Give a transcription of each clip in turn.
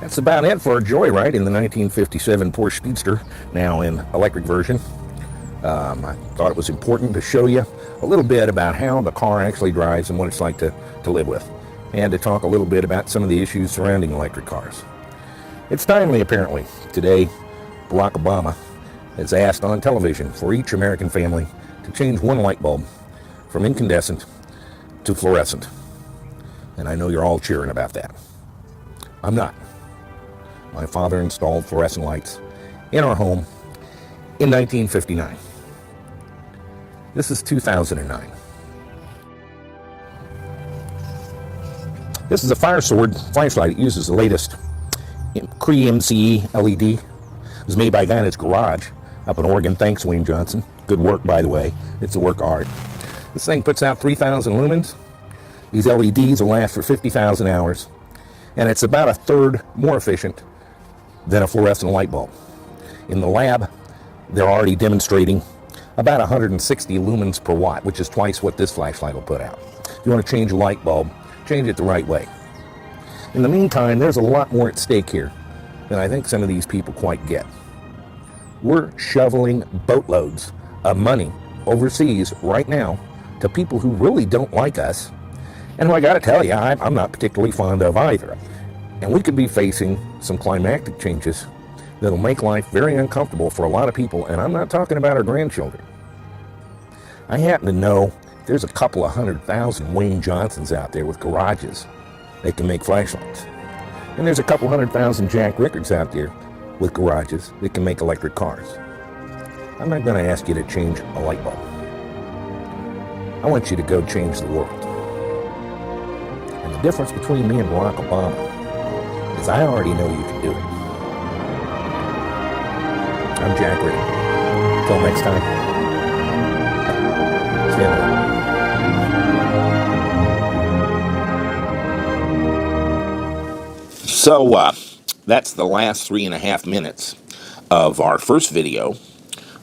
That's about it for a joyride in the 1957 Porsche Speedster, now in electric version. I thought it was important to show you a little bit about how the car actually drives and what it's like to live with, and to talk a little bit about some of the issues surrounding electric cars. It's timely, apparently. Today, Barack Obama has asked on television for each American family to change one light bulb from incandescent to fluorescent. And I know you're all cheering about that. I'm not. My father installed fluorescent lights in our home in 1959. This is 2009. This is a Fire Sword flashlight. It uses the latest Cree MCE LED. It was made by a guy in his garage up in Oregon. Thanks, Wayne Johnson. Good work, by the way. It's a work of art. This thing puts out 3,000 lumens. These LEDs will last for 50,000 hours. And it's about a third more efficient than a fluorescent light bulb. In the lab, they're already demonstrating about 160 lumens per watt, which is twice what this flashlight will put out. If you want to change a light bulb, change it the right way. In the meantime, there's a lot more at stake here than I think some of these people quite get. We're shoveling boatloads of money overseas right now to people who really don't like us, and who I gotta tell you, I'm not particularly fond of either. And we could be facing some climactic changes that'll make life very uncomfortable for a lot of people, and I'm not talking about our grandchildren. I happen to know there's a couple of 100,000 Wayne Johnsons out there with garages that can make flashlights. And there's a couple 100,000 Jack Rickards out there with garages that can make electric cars. I'm not going to ask you to change a light bulb. I want you to go change the world. And the difference between me and Barack Obama is I already know you can do it. I'm Jack Rickard. Until next time, stand up. So, that's the last 3.5 minutes of our first video,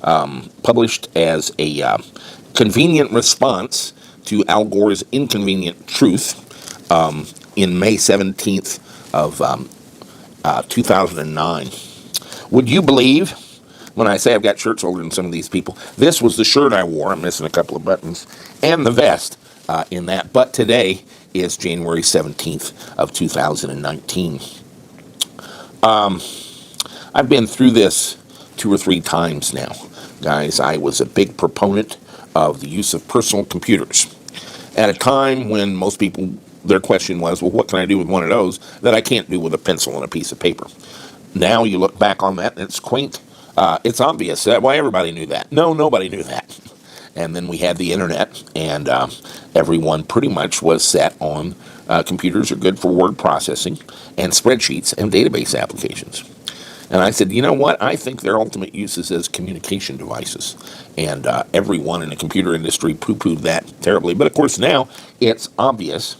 published as a convenient response to Al Gore's Inconvenient Truth in May 17th of 2009. Would you believe, when I say I've got shirts older than some of these people, this was the shirt I wore, I'm missing a couple of buttons, and the vest in that, but today is January 17th of 2019. I've been through this 2 or 3 times now. Guys, I was a big proponent of the use of personal computers at a time when most people, their question was, well, what can I do with one of those that I can't do with a pencil and a piece of paper? Now you look back on that and it's quaint. It's obvious. Why everybody knew that? No, nobody knew that. And then we had the internet, and everyone pretty much was set on computers are good for word processing and spreadsheets and database applications. And I said, you know what? I think their ultimate use is as communication devices. And everyone in the computer industry poo-pooed that terribly. But of course now it's obvious,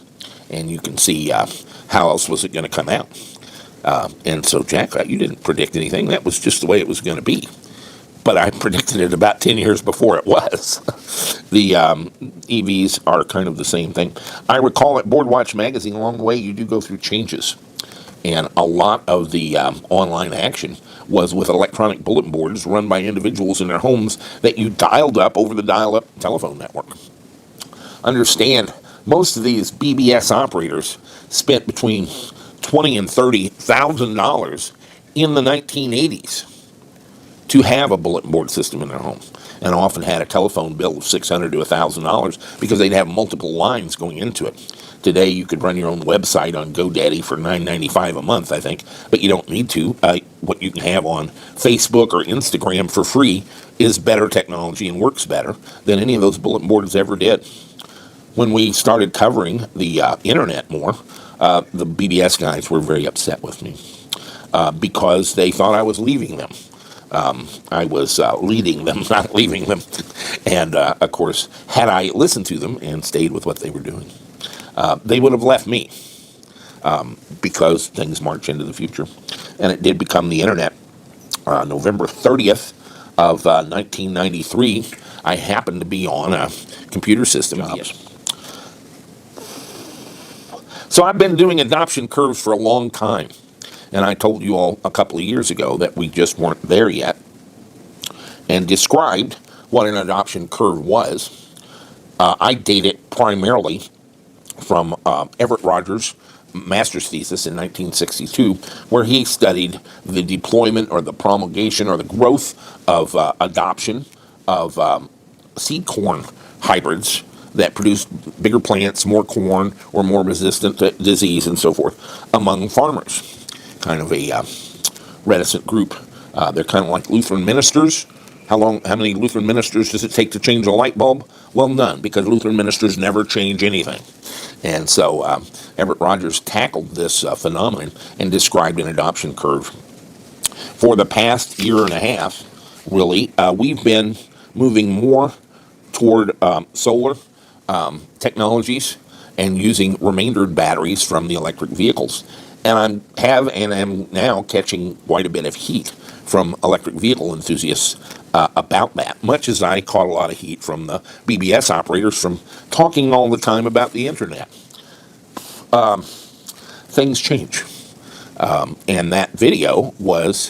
and you can see how else was it going to come out. And so, Jack, you didn't predict anything. That was just the way it was going to be. But I predicted it about 10 years before it was. The EVs are kind of the same thing. I recall at Boardwatch Magazine, along the way, you do go through changes. And a lot of the online action was with electronic bulletin boards run by individuals in their homes that you dialed up over the dial-up telephone network. Understand, most of these BBS operators spent between $20,000 and $30,000 in the 1980s to have a bulletin board system in their home, and often had a telephone bill of $600 to $1,000 because they'd have multiple lines going into it. Today, you could run your own website on GoDaddy for $9.95 a month, I think, but you don't need to. What you can have on Facebook or Instagram for free is better technology and works better than any of those bulletin boards ever did. When we started covering the internet more, the BBS guys were very upset with me because they thought I was leaving them. I was leading them, not leaving them. And, of course, had I listened to them and stayed with what they were doing, they would have left me because things march into the future. And it did become the internet. November 30th of 1993, I happened to be on a computer system. So I've been doing adoption curves for a long time. And I told you all a couple of years ago that we just weren't there yet, and described what an adoption curve was. I date it primarily from Everett Rogers' master's thesis in 1962, where he studied the deployment or the promulgation or the growth of adoption of seed corn hybrids that produced bigger plants, more corn, or more resistant to disease and so forth among farmers. Kind of a reticent group. They're kind of like Lutheran ministers. How many Lutheran ministers does it take to change a light bulb? Well, none, because Lutheran ministers never change anything. And so Everett Rogers tackled this phenomenon and described an adoption curve. For the past year and a half, really, we've been moving more toward solar technologies and using remaindered batteries from the electric vehicles. And am now catching quite a bit of heat from electric vehicle enthusiasts about that, much as I caught a lot of heat from the BBS operators from talking all the time about the internet. Things change. And that video was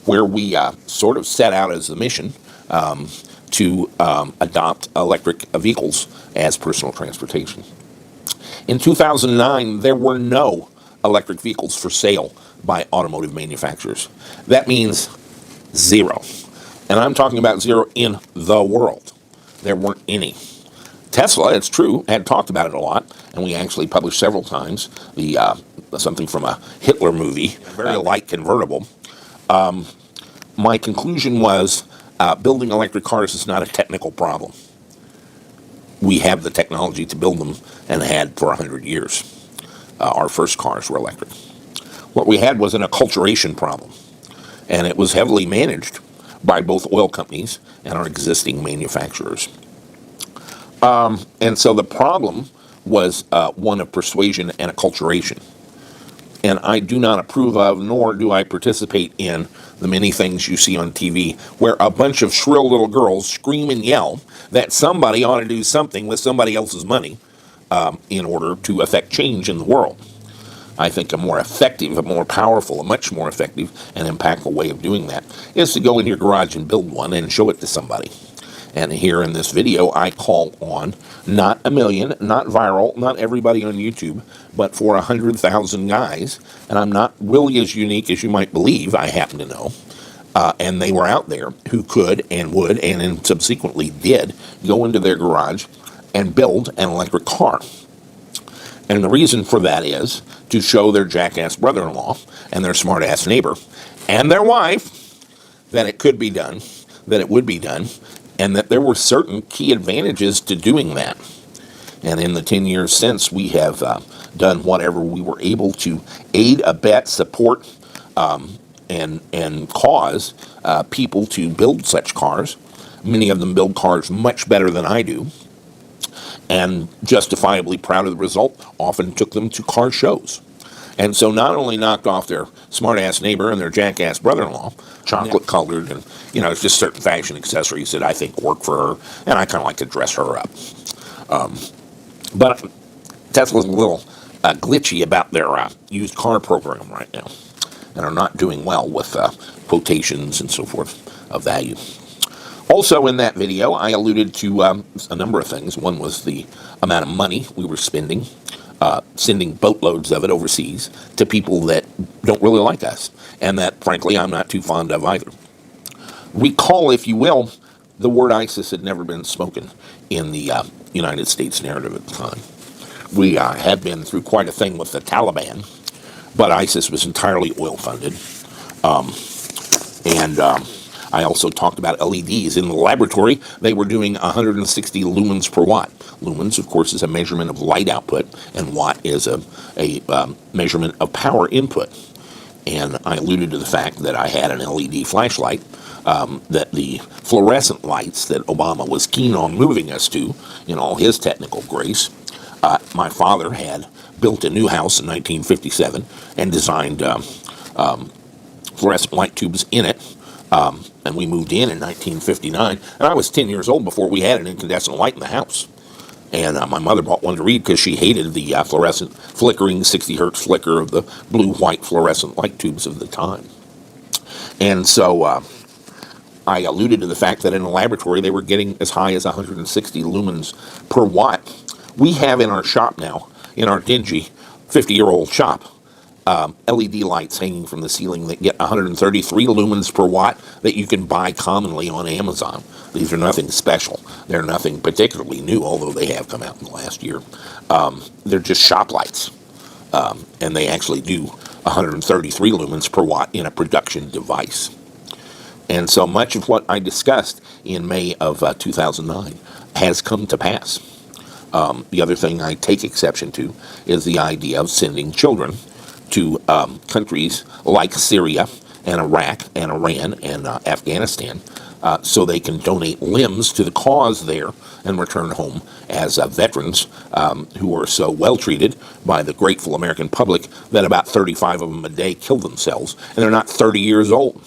where we sort of set out as the mission to adopt electric vehicles as personal transportation. In 2009, there were no electric vehicles for sale by automotive manufacturers. That means zero. And I'm talking about zero in the world. There weren't any. Tesla, it's true, had talked about it a lot, and we actually published several times the something from a Hitler movie, a very light convertible. My conclusion was building electric cars is not a technical problem. We have the technology to build them and had for 100 years. Our first cars were electric. What we had was an acculturation problem, and it was heavily managed by both oil companies and our existing manufacturers. And so the problem was one of persuasion and acculturation. And I do not approve of, nor do I participate in, the many things you see on TV where a bunch of shrill little girls scream and yell that somebody ought to do something with somebody else's money in order to affect change in the world. I think a more effective, a more powerful, a much more effective and impactful way of doing that is to go in your garage and build one and show it to somebody. And here in this video, I call on not a million, not viral, not everybody on YouTube, but for 100,000 guys. And I'm not really as unique as you might believe, I happen to know. And they were out there who could and would and then subsequently did go into their garage and build an electric car. And the reason for that is to show their jackass brother-in-law and their smart-ass neighbor and their wife that it could be done, that it would be done, and that there were certain key advantages to doing that. And in the 10 years since, we have done whatever we were able to aid, abet, support, and cause people to build such cars. Many of them build cars much better than I do, and justifiably proud of the result, often took them to car shows. And so not only knocked off their smart-ass neighbor and their jackass brother-in-law, chocolate-colored, and, it's just certain fashion accessories that I think work for her, and I kind of like to dress her up. But Tesla's a little glitchy about their used car program right now, and are not doing well with quotations and so forth of value. Also in that video, I alluded to a number of things. One was the amount of money we were spending, sending boatloads of it overseas to people that don't really like us, and that, frankly, I'm not too fond of either. Recall, if you will, the word ISIS had never been spoken in the United States narrative at the time. We had been through quite a thing with the Taliban, but ISIS was entirely oil-funded. I also talked about LEDs. In the laboratory, they were doing 160 lumens per watt. Lumens, of course, is a measurement of light output, and watt is a measurement of power input. And I alluded to the fact that I had an LED flashlight, that the fluorescent lights that Obama was keen on moving us to, in all his technical grace. My father had built a new house in 1957 and designed fluorescent light tubes in it. And we moved in 1959, and I was 10 years old before we had an incandescent light in the house. And my mother bought one to read because she hated the fluorescent flickering 60 hertz flicker of the blue-white fluorescent light tubes of the time. And so I alluded to the fact that in a laboratory they were getting as high as 160 lumens per watt. We have in our shop now, in our dingy 50-year-old shop, LED lights hanging from the ceiling that get 133 lumens per watt that you can buy commonly on Amazon. These are nothing special. They're nothing particularly new, although they have come out in the last year. They're just shop lights, and they actually do 133 lumens per watt in a production device. And so much of what I discussed in May of 2009 has come to pass. The other thing I take exception to is the idea of sending children to countries like Syria and Iraq and Iran and Afghanistan so they can donate limbs to the cause there and return home as veterans who are so well treated by the grateful American public that about 35 of them a day kill themselves, and they're not 30 years old.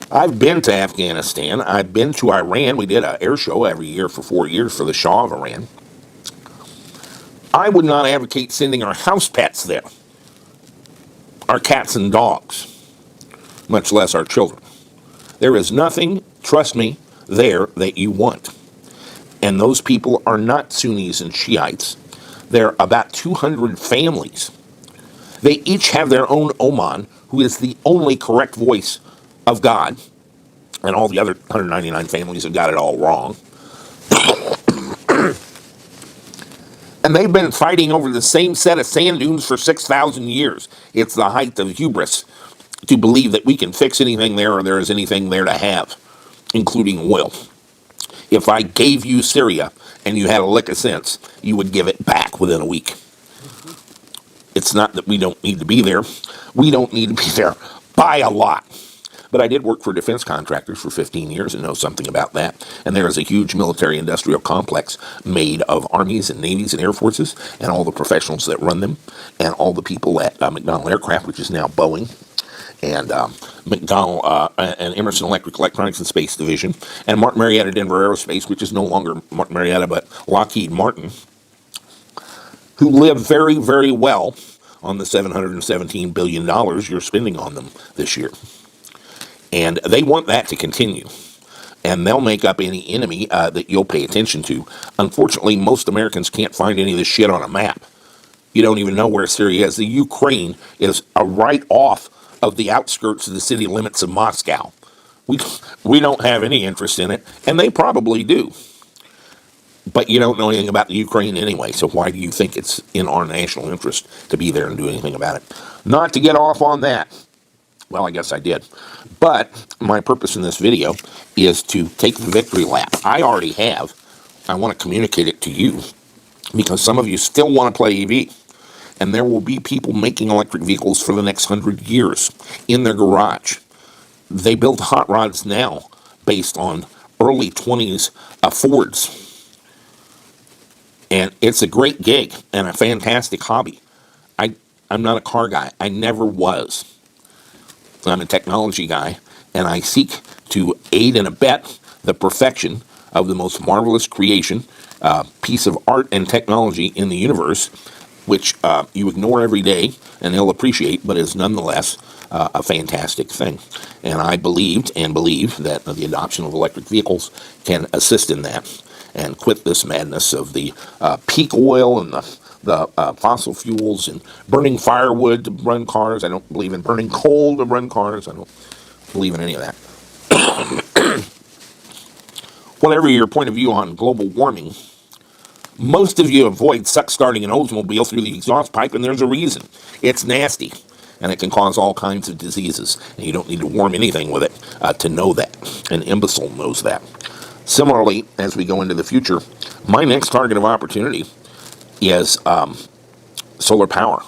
I've been to Afghanistan. I've been to Iran. We did an air show every year for 4 years for the Shah of Iran. I would not advocate sending our house pets there, our cats and dogs, much less our children. There is nothing, trust me, there that you want. And those people are not Sunnis and Shiites. They're about 200 families. They each have their own Oman, who is the only correct voice of God, and all the other 199 families have got it all wrong. And they've been fighting over the same set of sand dunes for 6,000 years. It's the height of hubris to believe that we can fix anything there or there is anything there to have, including oil. If I gave you Syria and you had a lick of sense, you would give it back within a week. It's not that we don't need to be there. We don't need to be there by a lot. But I did work for defense contractors for 15 years and know something about that. And there is a huge military-industrial complex made of armies and navies and air forces and all the professionals that run them and all the people at McDonnell Aircraft, which is now Boeing, and McDonnell and Emerson Electric Electronics and Space Division, and Martin Marietta Denver Aerospace, which is no longer Martin Marietta but Lockheed Martin, who live very, very well on the $717 billion you're spending on them this year. And they want that to continue. And they'll make up any enemy that you'll pay attention to. Unfortunately, most Americans can't find any of this shit on a map. You don't even know where Syria is. The Ukraine is right off of the outskirts of the city limits of Moscow. We don't have any interest in it, and they probably do. But you don't know anything about the Ukraine anyway, so why do you think it's in our national interest to be there and do anything about it? Not to get off on that. Well, I guess I did. But my purpose in this video is to take the victory lap. I already have. I want to communicate it to you because some of you still want to play EV. And there will be people making electric vehicles for the next 100 years in their garage. They build hot rods now based on early 20s Fords. And it's a great gig and a fantastic hobby. I'm not a car guy. I never was. I'm a technology guy, and I seek to aid and abet the perfection of the most marvelous creation, piece of art and technology in the universe, which you ignore every day and they'll appreciate, but is nonetheless a fantastic thing. And I believed and believe that the adoption of electric vehicles can assist in that and quit this madness of the peak oil and the fossil fuels and burning firewood to run cars. I don't believe in burning coal to run cars. I don't believe in any of that. Whatever your point of view on global warming, most of you avoid starting an Oldsmobile through the exhaust pipe, and there's a reason. It's nasty, and it can cause all kinds of diseases, and you don't need to warm anything with it to know that. An imbecile knows that. Similarly, as we go into the future, my next target of opportunity is solar power,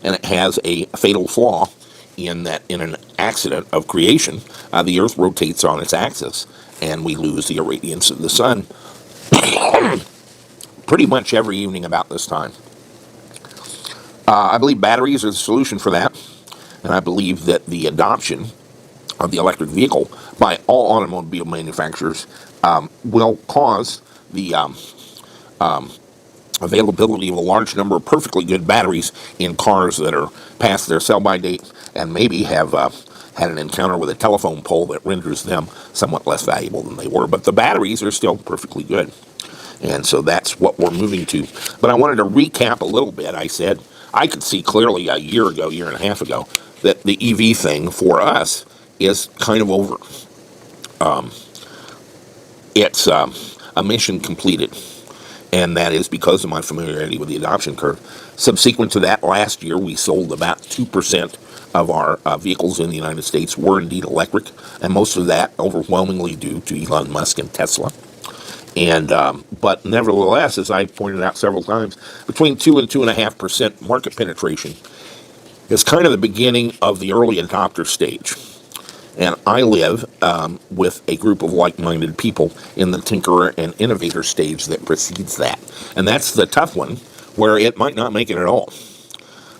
and it has a fatal flaw in that in an accident of creation, the Earth rotates on its axis, and we lose the irradiance of the sun pretty much every evening about this time. I believe batteries are the solution for that, and I believe that the adoption of the electric vehicle by all automobile manufacturers will cause the availability of a large number of perfectly good batteries in cars that are past their sell-by date and maybe have had an encounter with a telephone pole that renders them somewhat less valuable than they were. But the batteries are still perfectly good. And so that's what we're moving to. But I wanted to recap a little bit. I said I could see clearly a year and a half ago, that the EV thing for us is kind of over. It's a mission completed. And that is because of my familiarity with the adoption curve. Subsequent to that, last year we sold about 2% of our vehicles in the United States were indeed electric, and most of that overwhelmingly due to Elon Musk and Tesla. And but nevertheless, as I pointed out several times, between 2 and 2.5% market penetration is kind of the beginning of the early adopter stage. And I live with a group of like-minded people in the tinkerer and innovator stage that precedes that. And that's the tough one, where it might not make it at all.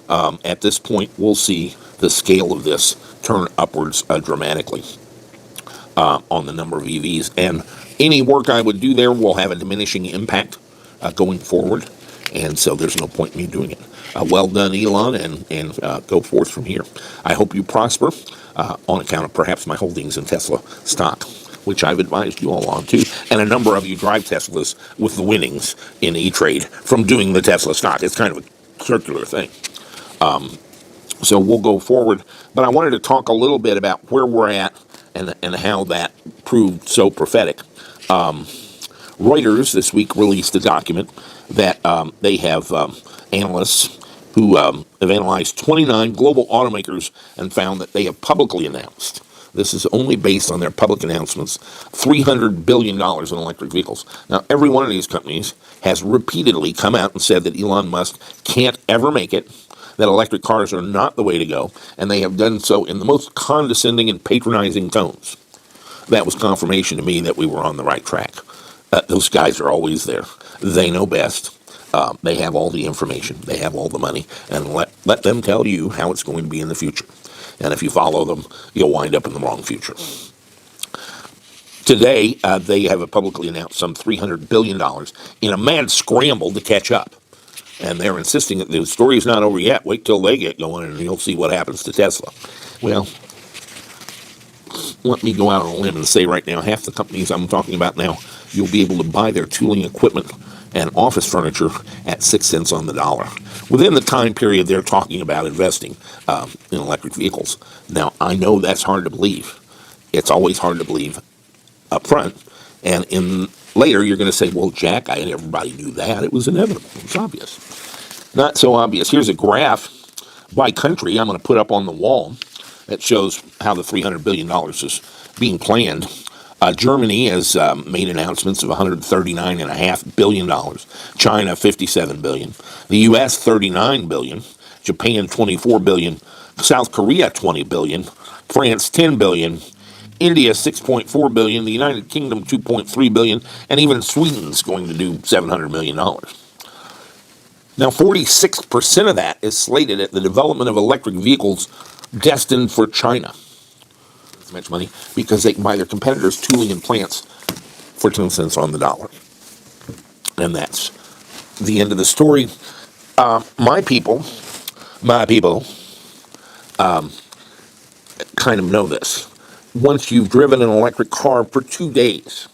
At this point, we'll see the scale of this turn upwards dramatically on the number of EVs. And any work I would do there will have a diminishing impact going forward. And so there's no point in me doing it. Well done, Elon, and go forth from here. I hope you prosper on account of perhaps my holdings in Tesla stock, which I've advised you all on too. And a number of you drive Teslas with the winnings in E-Trade from doing the Tesla stock. It's kind of a circular thing. So we'll go forward. But I wanted to talk a little bit about where we're at and how that proved so prophetic. Reuters this week released a document that they have analysts who have analyzed 29 global automakers and found that they have publicly announced, this is only based on their public announcements, $300 billion in electric vehicles. Now, every one of these companies has repeatedly come out and said that Elon Musk can't ever make it, that electric cars are not the way to go, and they have done so in the most condescending and patronizing tones. That was confirmation to me that we were on the right track. Those guys are always there. They know best. They have all the information. They have all the money. And let them tell you how it's going to be in the future. And if you follow them, you'll wind up in the wrong future. Today, they have publicly announced some $300 billion in a mad scramble to catch up. And they're insisting that the story's not over yet. Wait till they get going and you'll see what happens to Tesla. Well, let me go out on a limb and say right now, half the companies I'm talking about now, you'll be able to buy their tooling equipment and office furniture at 6 cents on the dollar within the time period they're talking about investing in electric vehicles. Now, I know that's hard to believe. It's always hard to believe up front. And later, you're going to say, well, Jack, everybody knew that. It was inevitable. It was obvious. Not so obvious. Here's a graph by country I'm going to put up on the wall that shows how the $300 billion is being planned. Germany has made announcements of $139.5 billion. China, $57 billion. The U.S., $39 billion. Japan, $24 billion. South Korea, $20 billion. France, $10 billion. India, $6.4 billion. The United Kingdom, $2.3 billion. And even Sweden's going to do $700 million. Now, 46% of that is slated at the development of electric vehicles destined for China. Much money because they can buy their competitors' tooling and plants for 10 cents on the dollar. And that's the end of the story. My people kind of know this. Once you've driven an electric car for 2 days,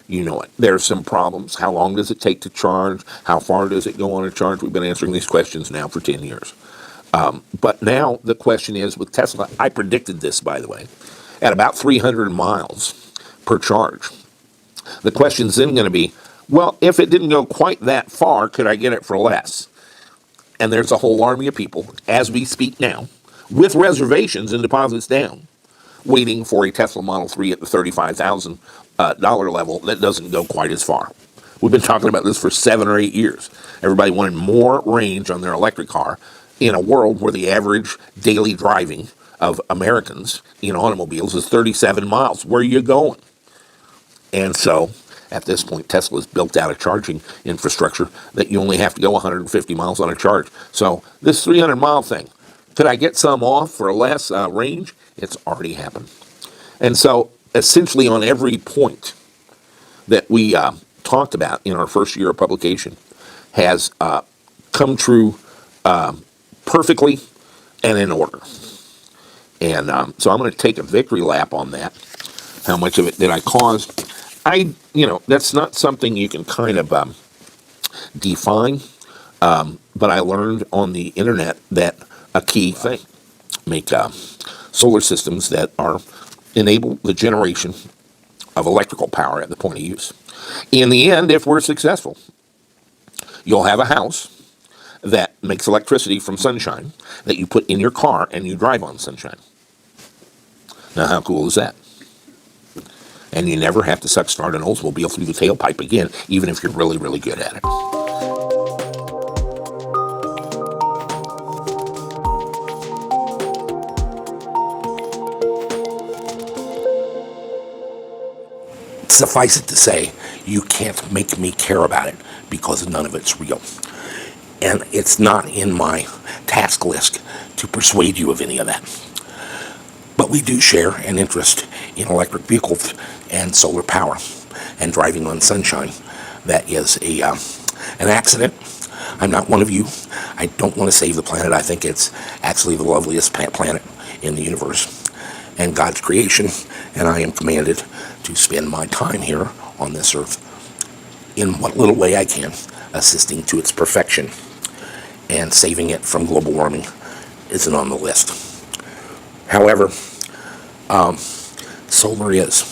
you know it. There's some problems. How long does it take to charge? How far does it go on a charge? We've been answering these questions now for 10 years. But now the question is with Tesla, I predicted this, by the way, at about 300 miles per charge. The question's then going to be, well, if it didn't go quite that far, could I get it for less? And there's a whole army of people, as we speak now, with reservations and deposits down, waiting for a Tesla Model 3 at the $35,000 level that doesn't go quite as far. We've been talking about this for 7 or 8 years. Everybody wanted more range on their electric car in a world where the average daily driving of Americans in automobiles is 37 miles. Where are you going? And so, at this point, Tesla's built out a charging infrastructure that you only have to go 150 miles on a charge. So, this 300-mile thing, could I get some off for less range? It's already happened. And so, essentially on every point that we talked about in our first year of publication has come true perfectly and in order. And so I'm going to take a victory lap on that. How much of it did I cause? That's not something you can kind of define, but I learned on the internet that a key thing, make solar systems that are enable the generation of electrical power at the point of use. In the end, if we're successful, you'll have a house that makes electricity from sunshine that you put in your car and you drive on sunshine. Now, how cool is that? And you never have to start an Oldsmobile through the tailpipe again, even if you're really, really good at it. Suffice it to say, you can't make me care about it because none of it's real. And it's not in my task list to persuade you of any of that. But we do share an interest in electric vehicles and solar power and driving on sunshine. That is an accident. I'm not one of you. I don't want to save the planet. I think it's actually the loveliest planet in the universe and God's creation, and I am commanded to spend my time here on this earth in what little way I can, assisting to its perfection, and saving it from global warming isn't on the list. However, solar is.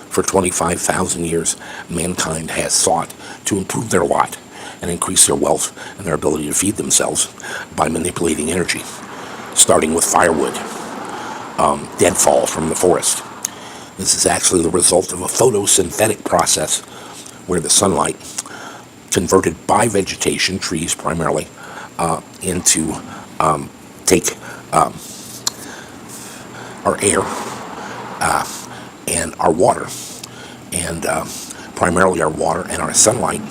For 25,000 years, mankind has sought to improve their lot and increase their wealth and their ability to feed themselves by manipulating energy, starting with firewood, deadfall from the forest. This is actually the result of a photosynthetic process where the sunlight converted by vegetation, trees primarily, into take our air and our water, and primarily our water and our sunlight,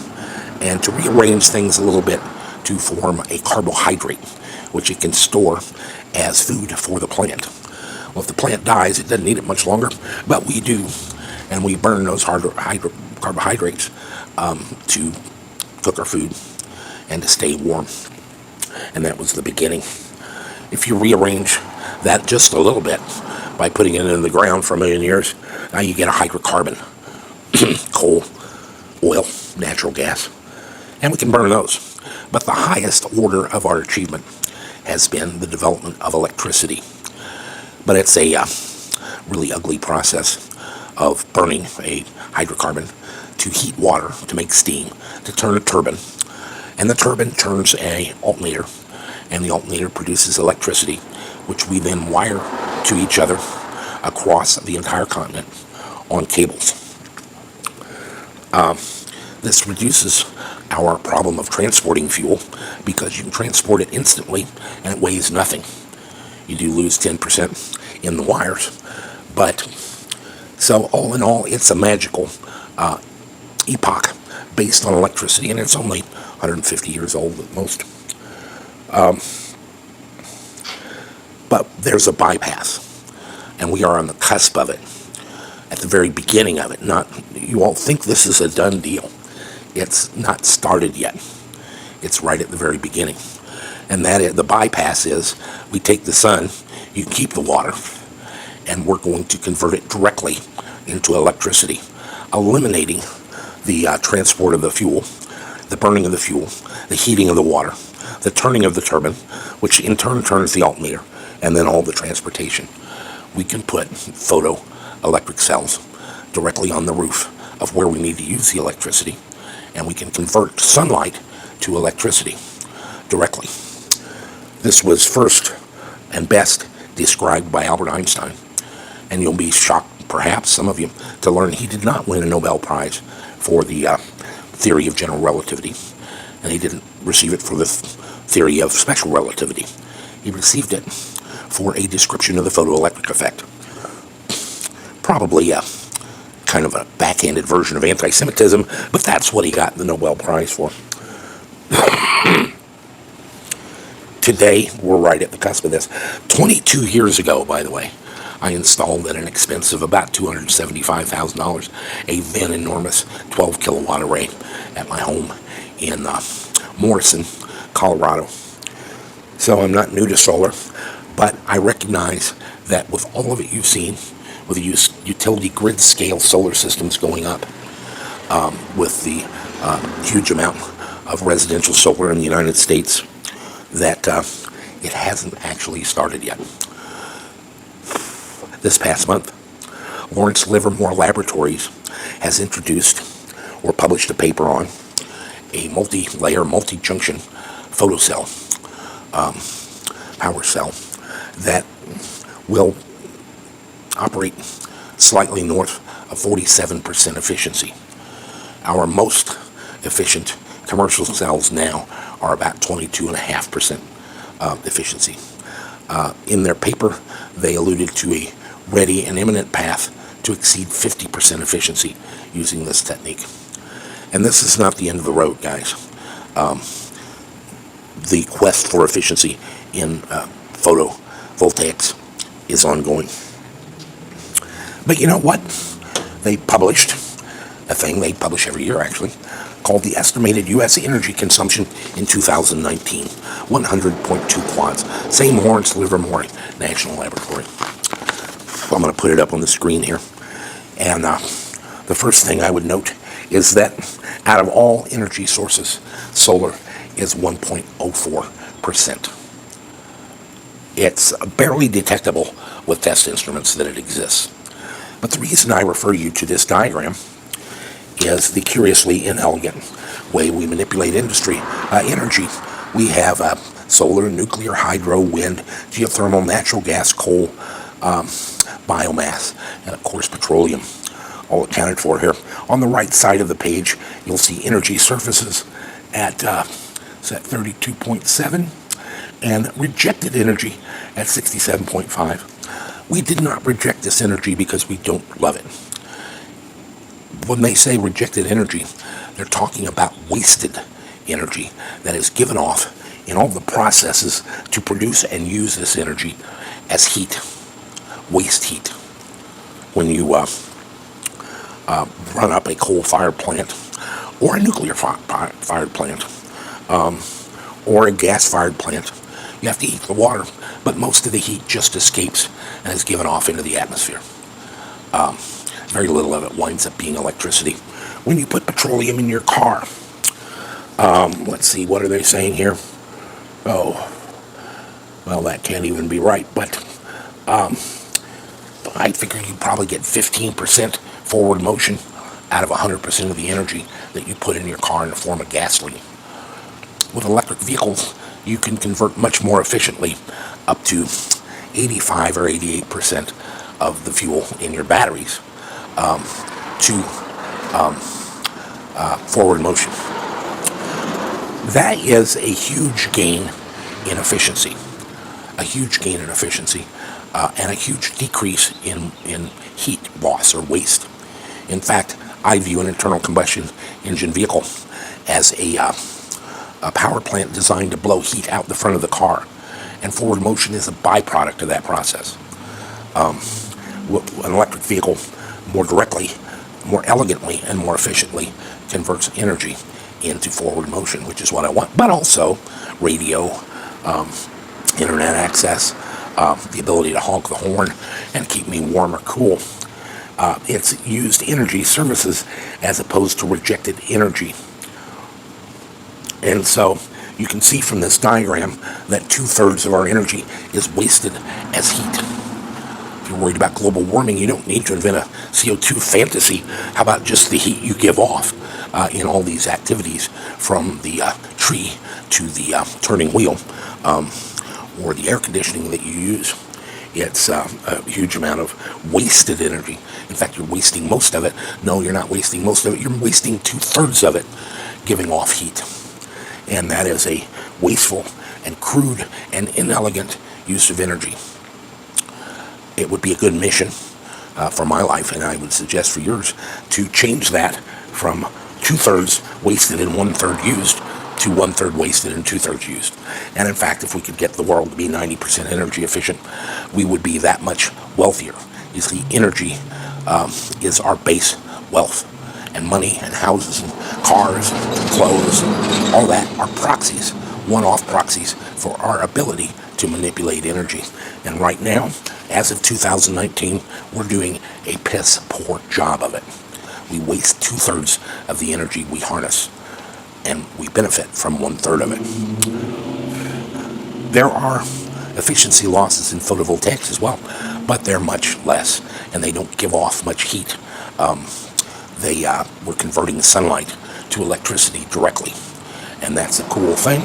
and to rearrange things a little bit to form a carbohydrate, which it can store as food for the plant. Well, if the plant dies, it doesn't need it much longer, but we do, and we burn those carbohydrates to cook our food and to stay warm. And that was the beginning. If you rearrange that just a little bit by putting it in the ground for a million years, now you get a hydrocarbon, coal, oil, natural gas, and we can burn those. But the highest order of our achievement has been the development of electricity. But it's a really ugly process of burning a hydrocarbon to heat water, to make steam, to turn a turbine. And the turbine turns a alternator, and the alternator produces electricity, which we then wire to each other across the entire continent on cables. This reduces our problem of transporting fuel because you can transport it instantly and it weighs nothing. You do lose 10% in the wires, but so all in all, it's a magical epoch based on electricity, and it's only 150 years old at most. But there's a bypass, and we are on the cusp of it, at the very beginning of it. You won't think this is a done deal. It's not started yet. It's right at the very beginning. And the bypass is, we take the sun, you keep the water, and we're going to convert it directly into electricity, eliminating the transport of the fuel, the burning of the fuel, the heating of the water, the turning of the turbine, which in turn turns the alternator, and then all the transportation. We can put photoelectric cells directly on the roof of where we need to use the electricity, and we can convert sunlight to electricity directly. This was first and best described by Albert Einstein, and you'll be shocked, perhaps some of you, to learn he did not win a Nobel Prize for the theory of general relativity, and he didn't receive it for the theory of special relativity. He received it for a description of the photoelectric effect. Probably kind of a backhanded version of anti-Semitism, but that's what he got the Nobel Prize for. Today, we're right at the cusp of this. 22 years ago, by the way, I installed at an expense of about $275,000 a then enormous 12 kilowatt array at my home in Morrison, Colorado. So I'm not new to solar, but I recognize that with all of it you've seen, with the utility grid scale solar systems going up, with the huge amount of residential solar in the United States, that it hasn't actually started yet. This past month, Lawrence Livermore Laboratories has introduced or published a paper on a multi-layer, multi-junction photocell, power cell, that will operate slightly north of 47% efficiency. Our most efficient commercial cells now are about 22.5% efficiency. In their paper, they alluded to a ready and imminent path to exceed 50% efficiency using this technique. And this is not the end of the road, guys. The quest for efficiency in photovoltaics is ongoing. But you know what? They published a thing they publish every year, actually, called the Estimated U.S. Energy Consumption in 2019, 100.2 quads. Same Lawrence Livermore National Laboratory. I'm going to put it up on the screen here. And the first thing I would note is that out of all energy sources, solar is 1.04%. It's barely detectable with test instruments that it exists. But the reason I refer you to this diagram is the curiously inelegant way we manipulate energy. We have solar, nuclear, hydro, wind, geothermal, natural gas, coal, biomass, and of course petroleum, all accounted for here. On the right side of the page, you'll see energy surfaces at 32.7 and rejected energy at 67.5. We did not reject this energy because we don't love it. When they say rejected energy, they're talking about wasted energy that is given off in all the processes to produce and use this energy as heat, waste heat. When you run up a coal-fired plant, or a nuclear-fired plant, or a gas-fired plant, you have to heat the water, but most of the heat just escapes and is given off into the atmosphere. Very little of it winds up being electricity. When you put petroleum in your car, let's see, what are they saying here? Oh, well, that can't even be right, but I figure you probably get 15% forward motion out of 100% of the energy that you put in your car in the form of gasoline. With electric vehicles, you can convert much more efficiently, up to 85 or 88% of the fuel in your batteries to forward motion. That is a huge gain in efficiency, and a huge decrease in heat loss or waste. In fact, I view an internal combustion engine vehicle as a power plant designed to blow heat out the front of the car, and forward motion is a byproduct of that process. An electric vehicle more directly, more elegantly, and more efficiently converts energy into forward motion, which is what I want. But also radio, internet access, the ability to honk the horn and keep me warm or cool. It's used energy services as opposed to rejected energy. And so you can see from this diagram that 2/3 of our energy is wasted as heat. If you're worried about global warming, you don't need to invent a CO2 fantasy. How about just the heat you give off in all these activities, from the tree to the turning wheel, or the air conditioning that you use? It's a huge amount of wasted energy. In fact, you're wasting most of it. No, you're not wasting most of it. You're wasting 2/3 of it giving off heat. And that is a wasteful and crude and inelegant use of energy. It would be a good mission for my life, and I would suggest for yours, to change that from 2/3 wasted and 1/3 used to 1/3 wasted and 2/3 used. And in fact, if we could get the world to be 90% energy efficient, we would be that much wealthier. You see, energy is our base wealth, and money and houses and cars and clothes, and all that are proxies, one-off proxies for our ability to manipulate energy. And right now, as of 2019, we're doing a piss poor job of it. We waste 2/3 of the energy we harness, and we benefit from 1/3 of it. There are efficiency losses in photovoltaics as well, but they're much less, and they don't give off much heat. We're converting the sunlight to electricity directly, and that's a cool thing,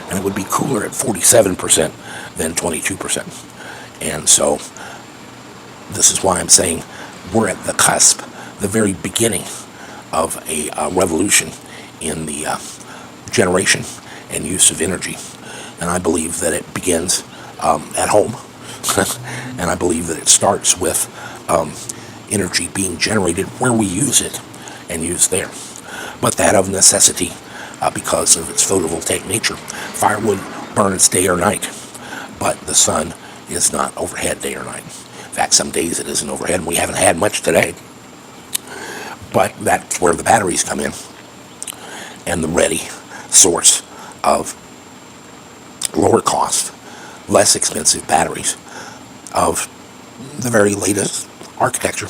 and it would be cooler at 47% than 22%. And so this is why I'm saying we're at the cusp, the very beginning of a revolution in the generation and use of energy. And I believe that it begins at home, and I believe that it starts with energy being generated where we use it and use there. But that of necessity, because of its photovoltaic nature. Firewood burns day or night, but the sun is not overhead day or night. In fact, some days it isn't overhead, and we haven't had much today. But that's where the batteries come in, and the ready source of lower cost, less expensive batteries of the very latest architecture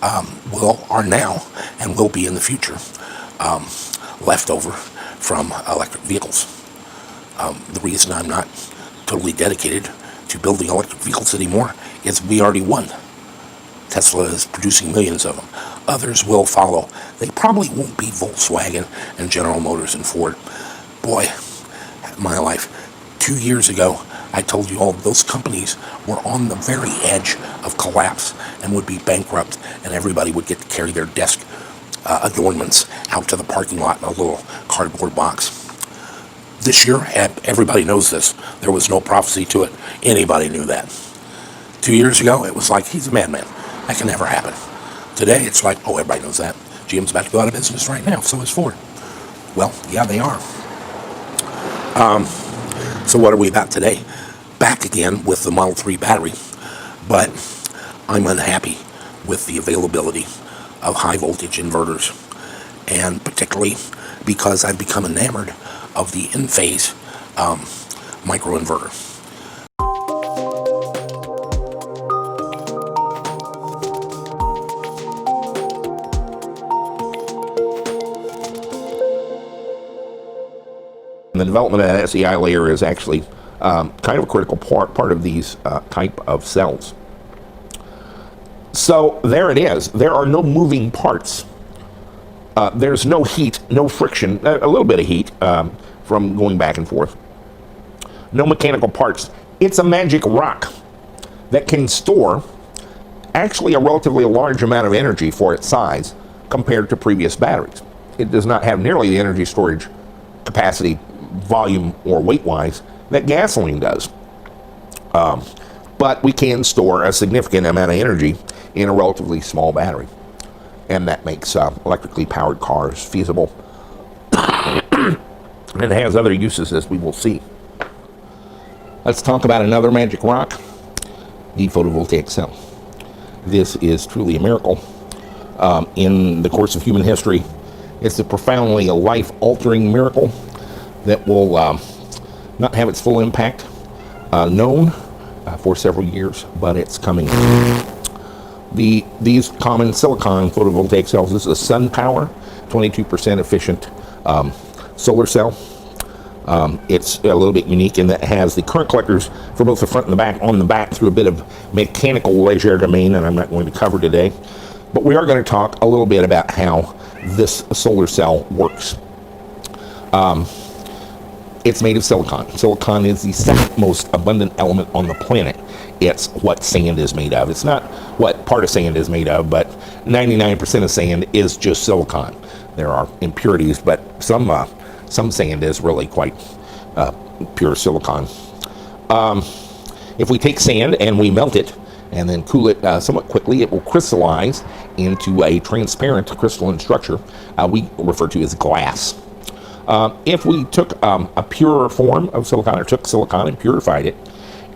are now and will be in the future left over from electric vehicles. The reason I'm not totally dedicated to building electric vehicles anymore is we already won. Tesla is producing millions of them. Others will follow. They probably won't be Volkswagen and General Motors and Ford. Boy, my life. 2 years ago, I told you all those companies were on the very edge of collapse and would be bankrupt, and everybody would get to carry their desk adornments out to the parking lot in a little cardboard box. This year, everybody knows this. There was no prophecy to it. Anybody knew that. 2 years ago, it was like, he's a madman. That can never happen. Today, it's like, oh, everybody knows that. GM's about to go out of business right now, so is Ford. Well, yeah, they are. So what are we about today? Back again with the Model 3 battery, but I'm unhappy with the availability of high voltage inverters, and particularly because I've become enamored of the in-phase microinverter. The development of that SEI layer is actually kind of a critical part of these type of cells. So there it is. There are no moving parts. There's no heat, no friction, a little bit of heat from going back and forth. No mechanical parts. It's a magic rock that can store actually a relatively large amount of energy for its size compared to previous batteries. It does not have nearly the energy storage capacity, volume or weight-wise, that gasoline does. But we can store a significant amount of energy in a relatively small battery, and that makes electrically powered cars feasible. And it has other uses, as we will see. Let's talk about another magic rock, the photovoltaic cell. This is truly a miracle. In the course of human history, it's a profoundly life-altering miracle that will not have its full impact known for several years, but it's coming. These common silicon photovoltaic cells, this is a sun power, 22% efficient solar cell. It's a little bit unique in that it has the current collectors for both the front and the back on the back through a bit of mechanical legerdemain, and I'm not going to cover today. But we are going to talk a little bit about how this solar cell works. It's made of silicon. Silicon is the second most abundant element on the planet. It's what sand is made of. It's not what part of sand is made of, but 99% of sand is just silicon. There are impurities, but some sand is really quite pure silicon. If we take sand and we melt it and then cool it somewhat quickly, it will crystallize into a transparent crystalline structure we refer to as glass. If we took a purer form of silicon, or took silicon and purified it,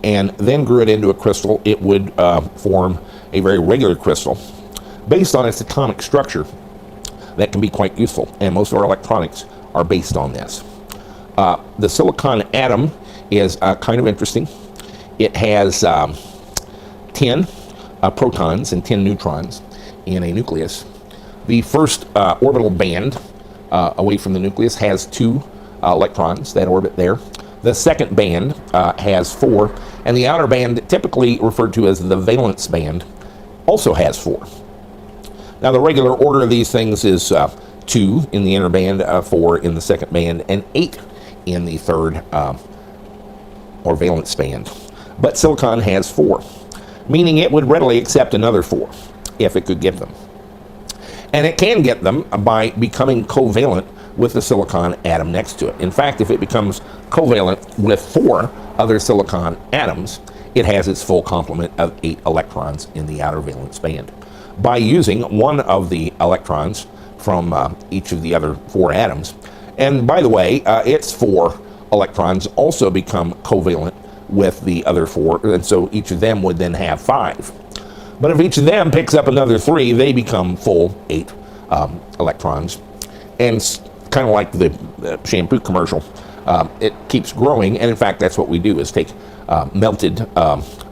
and then grew it into a crystal, it would form a very regular crystal based on its atomic structure that can be quite useful, and most of our electronics are based on this. The silicon atom is kind of interesting. It has 10 protons and 10 neutrons in a nucleus. The first orbital band away from the nucleus has 2 electrons that orbit there. The second band has 4, and the outer band, typically referred to as the valence band, also has 4. Now, the regular order of these things is 2 in the inner band, 4 in the second band, and 8 in the third or valence band. But silicon has 4, meaning it would readily accept another 4 if it could get them. And it can get them by becoming covalent with the silicon atom next to it. In fact, if it becomes covalent with 4 other silicon atoms, it has its full complement of 8 electrons in the outer valence band. By using one of the electrons from each of the other 4 atoms. And by the way, its 4 electrons also become covalent with the other 4, and so each of them would then have 5. But if each of them picks up another 3, they become full 8 electrons. And kind of like the shampoo commercial, it keeps growing, and in fact that's what we do, is take melted,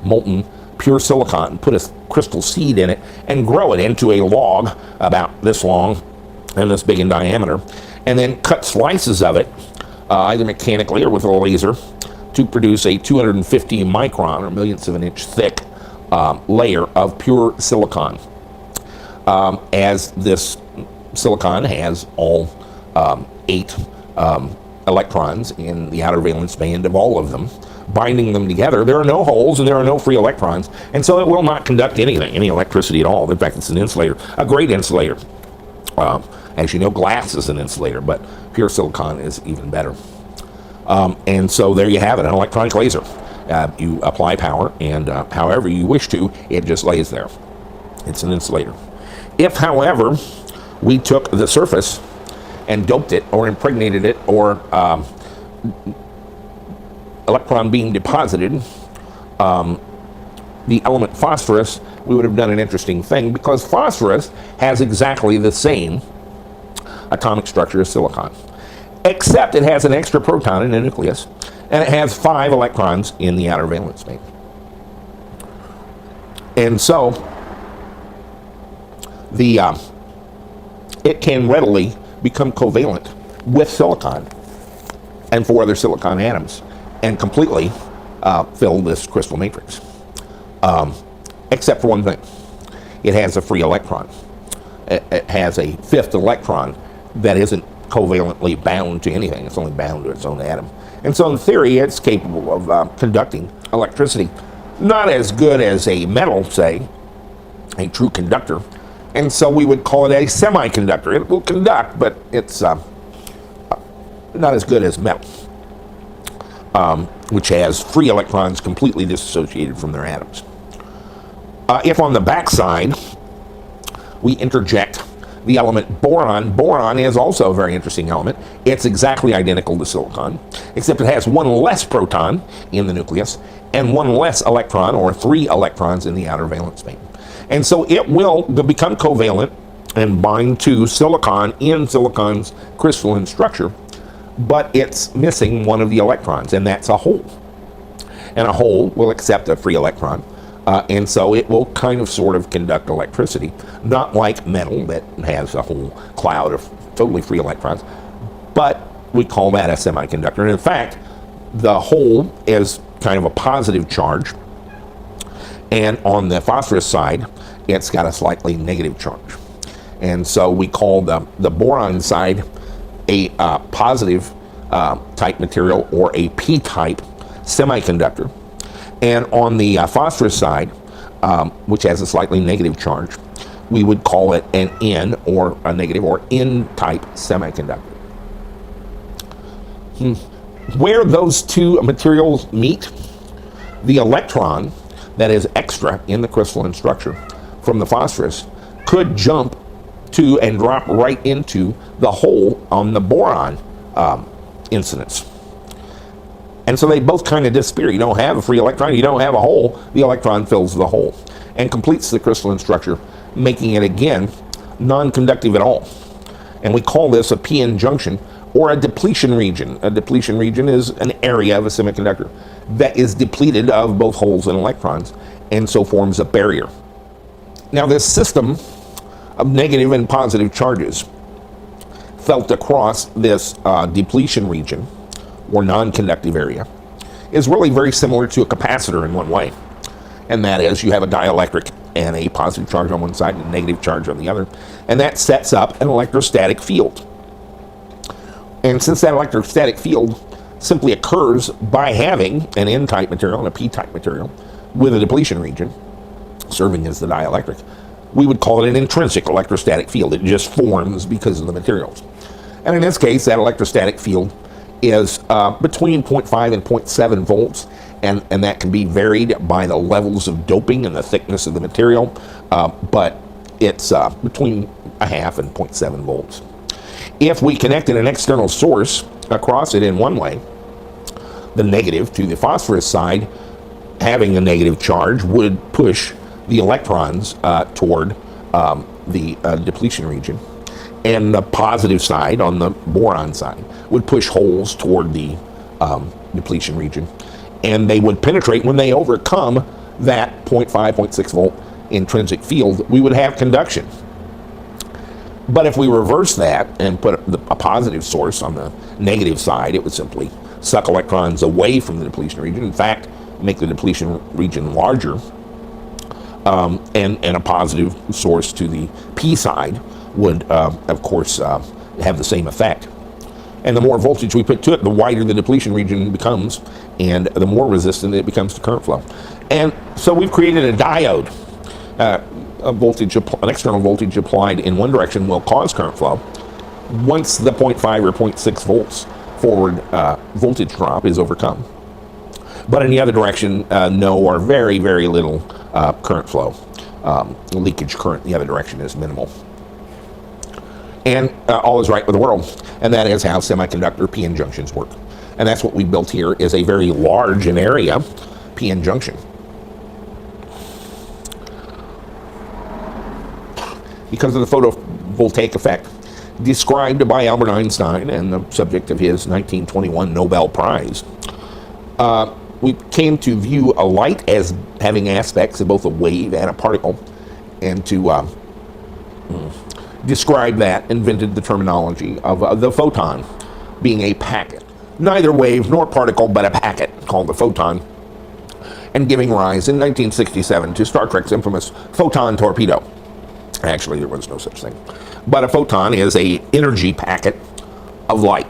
molten, pure silicon, put a crystal seed in it, and grow it into a log about this long and this big in diameter, and then cut slices of it, either mechanically or with a laser, to produce a 250 micron, or millionths of an inch thick, layer of pure silicon. As this silicon has all 8 electrons in the outer valence band of all of them, binding them together, there are no holes and there are no free electrons, and so it will not conduct anything, any electricity at all. In fact, it's an insulator, a great insulator. As you know, glass is an insulator, but pure silicon is even better. And so there you have it, an electronic laser. You apply power, and however you wish to, it just lays there. It's an insulator. If, however, we took the surface and doped it or impregnated it or electron beam deposited the element phosphorus, we would have done an interesting thing, because phosphorus has exactly the same atomic structure as silicon, except it has an extra proton in the nucleus, and it has 5 electrons in the outer valence band. And so it can readily become covalent with silicon and 4 other silicon atoms and completely fill this crystal matrix. Except for one thing. It has a free electron. It has a 5th electron that isn't covalently bound to anything. It's only bound to its own atom. And so in theory, it's capable of conducting electricity. Not as good as a metal, say, a true conductor. And so we would call it a semiconductor. It will conduct, but it's not as good as metal, which has free electrons completely dissociated from their atoms. If on the backside we interject the element boron, boron is also a very interesting element. It's exactly identical to silicon, except it has 1 less proton in the nucleus and 1 less electron, or 3 electrons, in the outer valence band. And so it will become covalent and bind to silicon in silicon's crystalline structure, but it's missing 1 of the electrons, and that's a hole. And a hole will accept a free electron. And so it will kind of sort of conduct electricity, not like metal that has a whole cloud of totally free electrons, but we call that a semiconductor. And in fact, the hole is kind of a positive charge, and on the phosphorus side, it's got a slightly negative charge. And so we call the boron side a positive type material, or a p-type semiconductor. And on the phosphorus side, which has a slightly negative charge, we would call it an N, or a negative, or N-type semiconductor. Where those 2 materials meet, the electron that is extra in the crystalline structure from the phosphorus could jump to and drop right into the hole on the boron incidence. And so they both kind of disappear. You don't have a free electron, you don't have a hole, the electron fills the hole and completes the crystalline structure, making it again non-conductive at all. And we call this a p-n junction or a depletion region. A depletion region is an area of a semiconductor that is depleted of both holes and electrons, and so forms a barrier. Now, this system of negative and positive charges felt across this depletion region or non-conductive area is really very similar to a capacitor in one way. And that is, you have a dielectric and a positive charge on one side and a negative charge on the other. And that sets up an electrostatic field. And since that electrostatic field simply occurs by having an N-type material and a P-type material with a depletion region serving as the dielectric, we would call it an intrinsic electrostatic field. It just forms because of the materials. And in this case, that electrostatic field is between 0.5 and 0.7 volts, and that can be varied by the levels of doping and the thickness of the material, but it's between 0.5 and 0.7 volts. If we connected an external source across it in one way, the negative to the phosphorus side, having a negative charge would push the electrons toward the depletion region, and the positive side on the boron side would push holes toward the depletion region, and they would penetrate. When they overcome that 0.5, 0.6 volt intrinsic field, we would have conduction. But if we reverse that and put a positive source on the negative side, it would simply suck electrons away from the depletion region. In fact, make the depletion region larger, and a positive source to the P side would, of course, have the same effect. And the more voltage we put to it, the wider the depletion region becomes, and the more resistant it becomes to current flow. And so we've created a diode. An external voltage applied in one direction will cause current flow. Once the 0.5 or 0.6 volts forward voltage drop is overcome. But in the other direction, no or very, very little current flow. Leakage current in the other direction is minimal. And all is right with the world. And that is how semiconductor p-n junctions work. And that's what we built here, is a very large in area p-n junction. Because of the photovoltaic effect described by Albert Einstein and the subject of his 1921 Nobel Prize, we came to view a light as having aspects of both a wave and a particle, and to describe that, invented the terminology of the photon being a packet. Neither wave nor particle, but a packet called the photon, and giving rise in 1967 to Star Trek's infamous photon torpedo. Actually, there was no such thing. But a photon is an energy packet of light.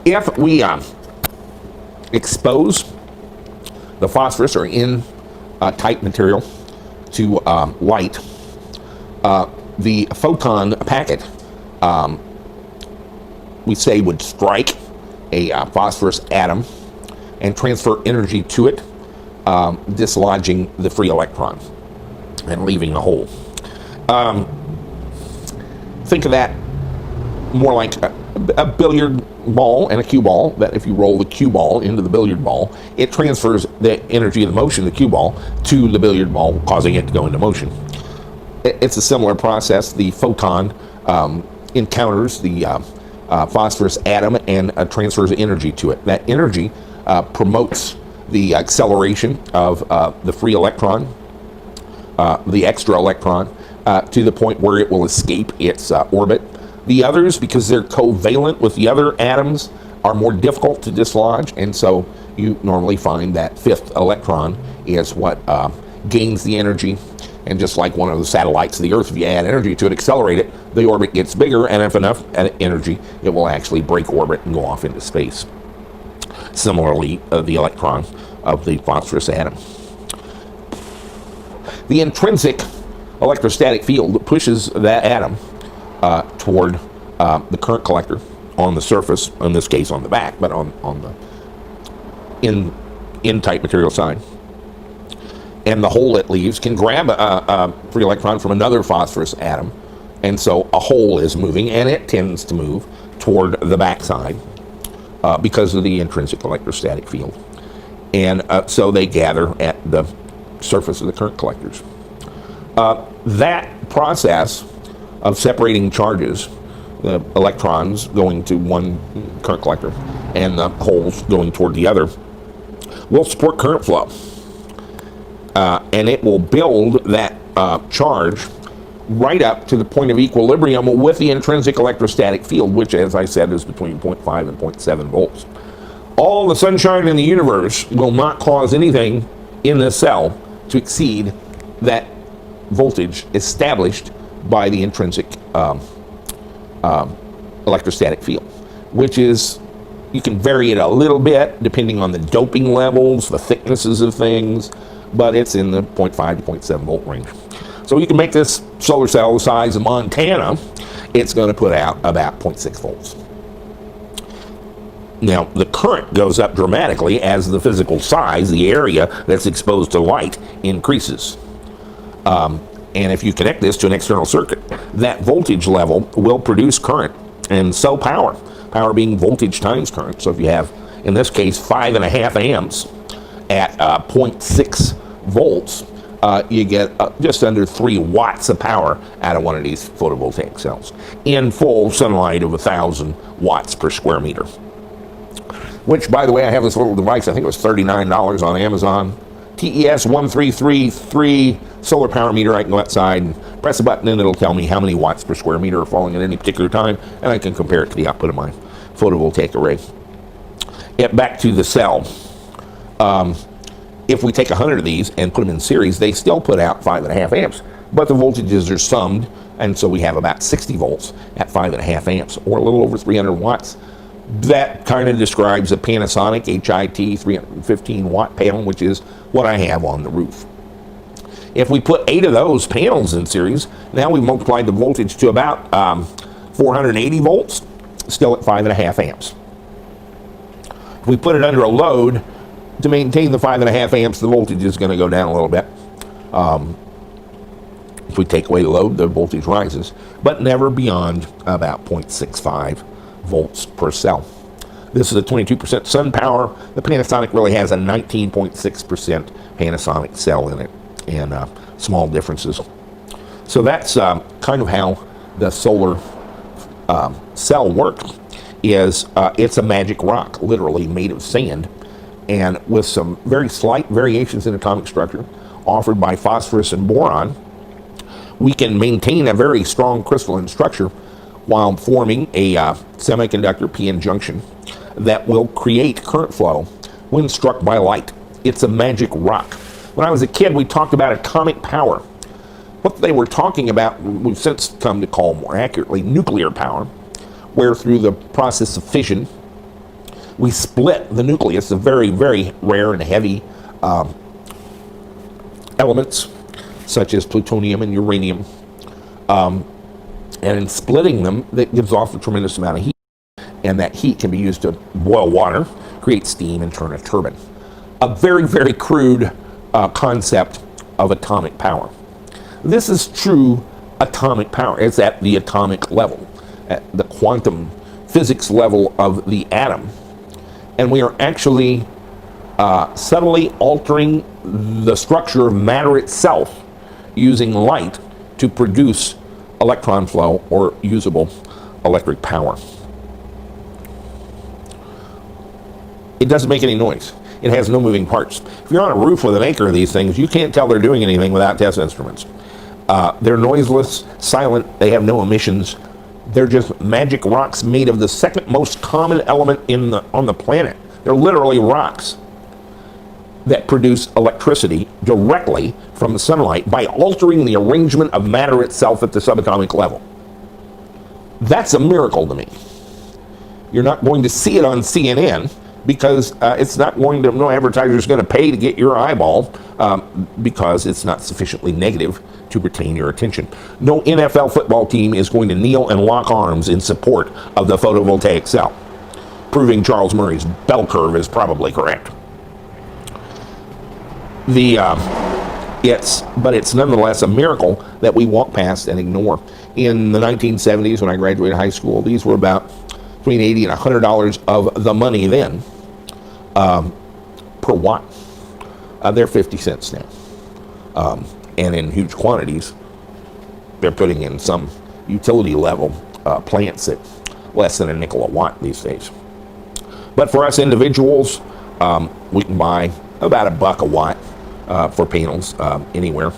If we expose the phosphorus or N-type material to light, the photon packet, we say, would strike a phosphorus atom and transfer energy to it, dislodging the free electron and leaving the hole. Think of that more like a billiard ball and a cue ball, that if you roll the cue ball into the billiard ball, it transfers the energy of the motion of the cue ball to the billiard ball, causing it to go into motion. It's a similar process. The photon encounters the phosphorus atom and transfers energy to it. That energy promotes the acceleration of the free electron, the extra electron, to the point where it will escape its orbit. The others, because they're covalent with the other atoms, are more difficult to dislodge, and so you normally find that fifth electron is what gains the energy. And just like one of the satellites of the Earth, if you add energy to it, accelerate it, the orbit gets bigger, and if enough energy, it will actually break orbit and go off into space. Similarly, the electron of the phosphorus atom. The intrinsic electrostatic field pushes that atom toward the current collector on the surface, in this case on the back, but on the N-type material side. And the hole it leaves can grab a free electron from another phosphorus atom, and so a hole is moving, and it tends to move toward the backside because of the intrinsic electrostatic field. And so they gather at the surface of the current collectors. That process of separating charges, the electrons going to one current collector and the holes going toward the other, will support current flow. And it will build that charge right up to the point of equilibrium with the intrinsic electrostatic field, which, as I said, is between 0.5 and 0.7 volts. All the sunshine in the universe will not cause anything in this cell to exceed that voltage established by the intrinsic electrostatic field, which is, you can vary it a little bit depending on the doping levels, the thicknesses of things, but it's in the 0.5 to 0.7 volt range. So you can make this solar cell the size of Montana. It's going to put out about 0.6 volts. Now, the current goes up dramatically as the physical size, the area that's exposed to light, increases. And if you connect this to an external circuit, that voltage level will produce current, and so power. Power being voltage times current. So if you have, in this case, 5.5 amps at 0.6 volts, you get just under 3 watts of power out of one of these photovoltaic cells in full sunlight of 1,000 watts per square meter. Which, by the way, I have this little device, I think it was $39 on Amazon. TES 1333 solar power meter. I can go outside and press a button and it'll tell me how many watts per square meter are falling at any particular time, and I can compare it to the output of my photovoltaic array. Back to the cell. If we take 100 of these and put them in series, they still put out 5.5 amps, but the voltages are summed, and so we have about 60 volts at 5.5 amps, or a little over 300 watts. That kind of describes a Panasonic HIT 315 watt panel, which is what I have on the roof. If we put 8 of those panels in series, now we've multiplied the voltage to about 480 volts, still at 5.5 amps. If we put it under a load, to maintain the 5.5 amps, the voltage is going to go down a little bit. If we take away the load, the voltage rises, but never beyond about 0.65 volts per cell. This is a 22% sun power. The Panasonic really has a 19.6% Panasonic cell in it, and small differences. So that's kind of how the solar cell works. It's a magic rock, literally made of sand, and with some very slight variations in atomic structure offered by phosphorus and boron, we can maintain a very strong crystalline structure while forming a semiconductor p-n junction that will create current flow when struck by light. It's a magic rock. When I was a kid, we talked about atomic power. What they were talking about, we've since come to call more accurately nuclear power, where through the process of fission, we split the nucleus of very, very rare and heavy elements, such as plutonium and uranium. And in splitting them, that gives off a tremendous amount of heat. And that heat can be used to boil water, create steam, and turn a turbine. A very, very crude concept of atomic power. This is true atomic power. It's at the atomic level, at the quantum physics level of the atom. And we are actually subtly altering the structure of matter itself using light to produce electron flow or usable electric power. It doesn't make any noise. It has no moving parts. If you're on a roof with an acre of these things, you can't tell they're doing anything without test instruments. They're noiseless, silent, they have no emissions. They're just magic rocks made of the second most common element on the planet. They're literally rocks that produce electricity directly from the sunlight by altering the arrangement of matter itself at the subatomic level. That's a miracle to me. You're not going to see it on CNN because it's not going to, no advertiser's going to pay to get your eyeball because it's not sufficiently negative to retain your attention. No NFL football team is going to kneel and lock arms in support of the photovoltaic cell, proving Charles Murray's bell curve is probably correct. But it's nonetheless a miracle that we walk past and ignore. In the 1970s, when I graduated high school, these were about between $80 and $100 of the money then per watt. They're 50 cents now. And in huge quantities, they're putting in some utility level plants at less than a nickel a watt these days. But for us individuals, we can buy about $1 a watt for panels anywhere,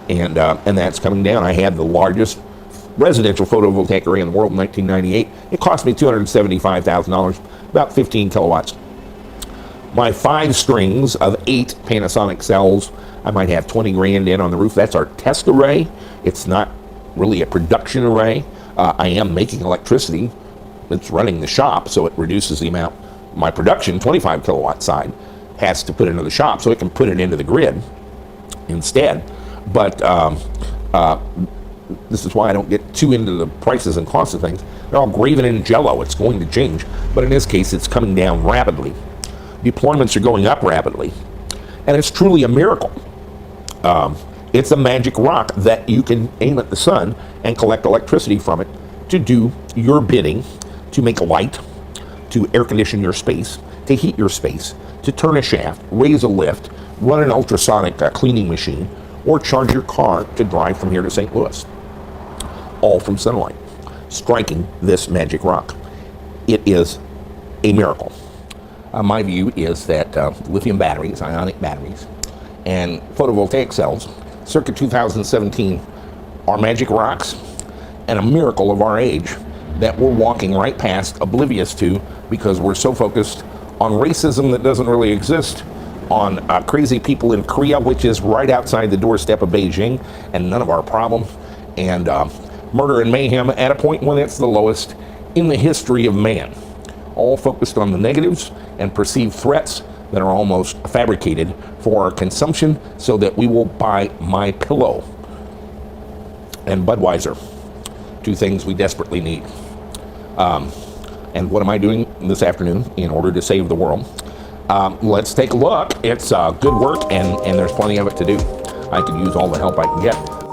and that's coming down. I had the largest residential photovoltaic array in the world in 1998. It cost me $275,000, about 15 kilowatts. My 5 strings of 8 Panasonic cells, I might have 20 grand in on the roof. That's our test array. It's not really a production array. I am making electricity. It's running the shop, so it reduces the amount. My production, 25 kilowatt side, has to put into the shop, so it can put it into the grid instead. But this is why I don't get too into the prices and costs of things. They're all graven in jello. It's going to change, but in this case, it's coming down rapidly. Deployments are going up rapidly, and it's truly a miracle. It's a magic rock that you can aim at the sun and collect electricity from it to do your bidding, to make a light, to air condition your space, to heat your space, to turn a shaft, raise a lift, run an ultrasonic cleaning machine, or charge your car to drive from here to St. Louis. All from sunlight, striking this magic rock. It is a miracle. My view is that lithium batteries, ionic batteries, and photovoltaic cells, circa 2017, are magic rocks and a miracle of our age that we're walking right past, oblivious to, because we're so focused on racism that doesn't really exist, on crazy people in Korea, which is right outside the doorstep of Beijing and none of our problem, and murder and mayhem at a point when it's the lowest in the history of man. All focused on the negatives and perceived threats that are almost fabricated for our consumption so that we will buy My Pillow and Budweiser, 2 things we desperately need. And what am I doing this afternoon in order to save the world? Let's take a look. It's good work, and there's plenty of it to do. I could use all the help I can get.